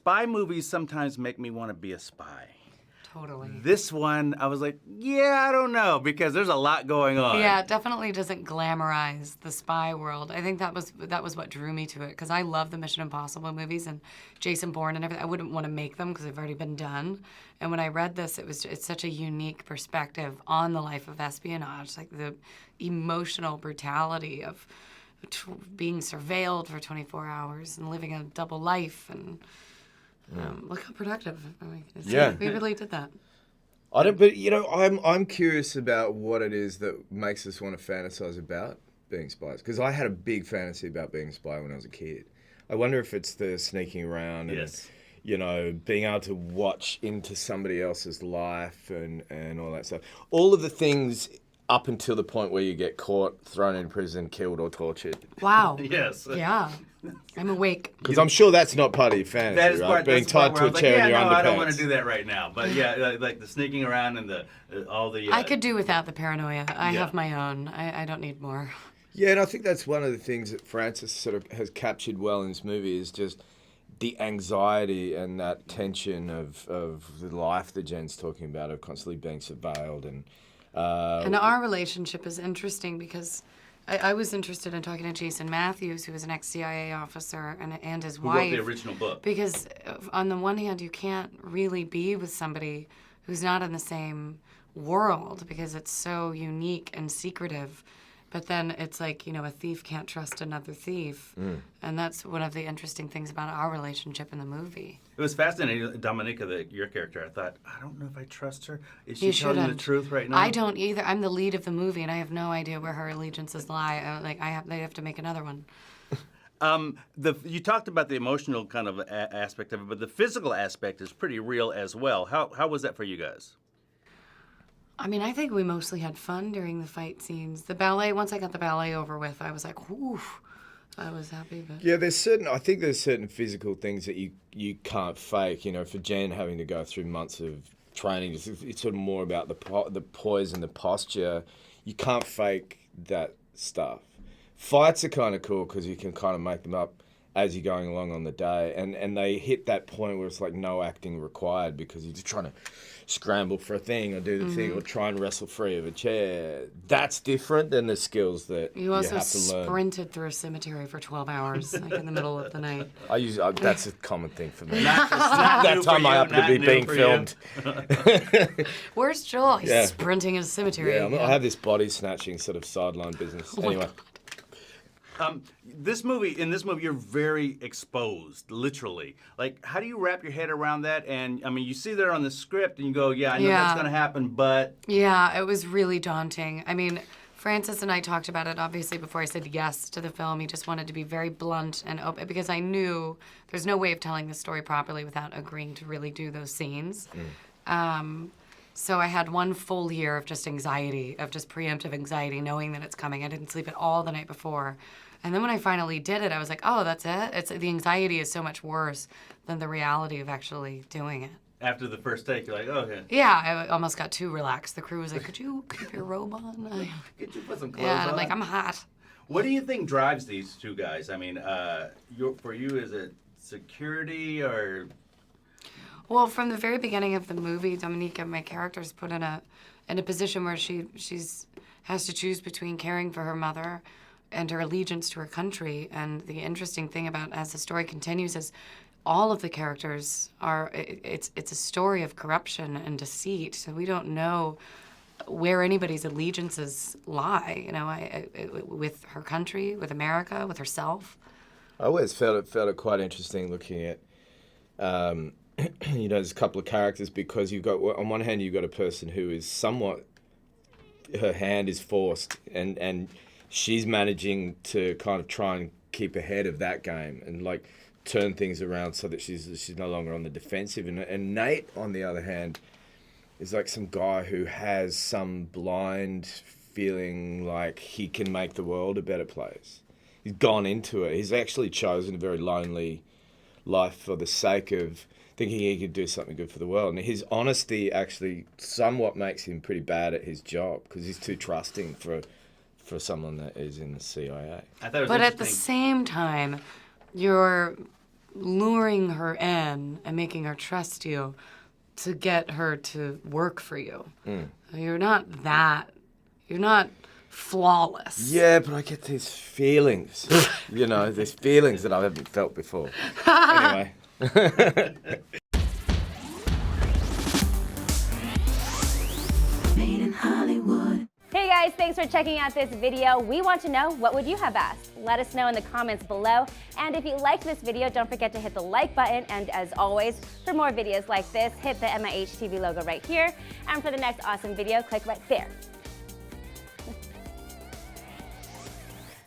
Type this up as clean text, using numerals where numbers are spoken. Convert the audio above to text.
spy movies sometimes make me want to be a spy. Totally. This one, I was like, yeah, I don't know, because there's a lot going on. Yeah, it definitely doesn't glamorize the spy world. I think that was what drew me to it, because I love the Mission Impossible movies and Jason Bourne and everything. I wouldn't want to make them because they've already been done. And when I read this, it's such a unique perspective on the life of espionage, like the emotional brutality of being surveilled for 24 hours and living a double life and. Look how productive. I mean, we really did that. But I'm curious about what it is that makes us want to fantasize about being spies. Because I had a big fantasy about being a spy when I was a kid. I wonder if it's the sneaking around and, being able to watch into somebody else's life and all that stuff. All of the things up until the point where you get caught, thrown in prison, killed, or tortured. Wow. Yes. Yeah. I'm awake. Because I'm sure that's not part of your fantasy, That is right? part, Being tied to a chair in your underpants. I don't want to do that right now. But yeah, like the sneaking around and all the. I could do without the paranoia. I have my own. I don't need more. Yeah, and I think that's one of the things that Francis sort of has captured well in this movie is just the anxiety and that tension of the life that Jen's talking about, of constantly being surveilled. And our relationship is interesting because I was interested in talking to Jason Matthews, who was an ex-CIA officer, and his wife. Who wrote the original book. Because on the one hand, you can't really be with somebody who's not in the same world because it's so unique and secretive. But then it's like, a thief can't trust another thief. And that's one of the interesting things about our relationship in the movie. It was fascinating, Dominika, your character. I thought, I don't know if I trust her. Is she You telling shouldn't. the truth right now? I don't either. I'm the lead of the movie, and I have no idea where her allegiances lie. They have to make another one. You talked about the emotional kind of aspect of it, but the physical aspect is pretty real as well. How was that for you guys? I mean, I think we mostly had fun during the fight scenes. The ballet, once I got the ballet over with, I was like, whew, I was happy. But yeah, I think there's certain physical things that you can't fake. For Jen having to go through months of training, it's sort of more about the poise and the posture. You can't fake that stuff. Fights are kind of cool because you can kind of make them up as you're going along on the day. And they hit that point where it's like no acting required because you're just trying to scramble for a thing or do the thing or try and wrestle free of a chair. That's different than the skills that you also have to learn. sprinted through a cemetery for 12 hours, like in the middle of the night. That's a common thing for me. Not that time I happen to be being filmed. Where's Joel? He's sprinting in a cemetery. Yeah, I have this body snatching sort of sideline business. Anyway. In this movie, you're very exposed, literally. Like, how do you wrap your head around that? And, I mean, you see there on the script and you go, I know that's going to happen, but... Yeah, it was really daunting. I mean, Francis and I talked about it, obviously, before I said yes to the film. He just wanted to be very blunt and open, because I knew there's no way of telling the story properly without agreeing to really do those scenes. So I had one full year of just anxiety, of just preemptive anxiety, knowing that it's coming. I didn't sleep at all the night before. And then when I finally did it, I was like, oh, that's it? The anxiety is so much worse than the reality of actually doing it. After the first take, you're like, oh, okay. Yeah, I almost got too relaxed. The crew was like, could you keep your robe on? Could you put some clothes on? Yeah, and I'm like, I'm hot. What do you think drives these two guys? I mean, for you, is it security or... Well, from the very beginning of the movie, Dominika, my character, is put in a position where she has to choose between caring for her mother and her allegiance to her country. And the interesting thing about, as the story continues, is all of the characters it's a story of corruption and deceit. So we don't know where anybody's allegiances lie, with her country, with America, with herself. I always felt it quite interesting looking at, there's a couple of characters, because you've got, on one hand, you've got a person who is somewhat, her hand is forced, and she's managing to kind of try and keep ahead of that game and like turn things around so that she's no longer on the defensive. And Nate, on the other hand, is like some guy who has some blind feeling like he can make the world a better place. He's gone into it. He's actually chosen a very lonely life for the sake of thinking he could do something good for the world. And his honesty actually somewhat makes him pretty bad at his job because he's too trusting for someone that is in the CIA. But at the same time, you're luring her in and making her trust you to get her to work for you. You're not flawless. Yeah, but I get these feelings, these feelings that I haven't felt before. Anyway. Made in Hollywood. Hey guys, thanks for checking out this video. We want to know, what would you have asked? Let us know in the comments below. And if you liked this video, don't forget to hit the like button. And as always, for more videos like this, hit the MIH TV logo right here. And for the next awesome video, click right there.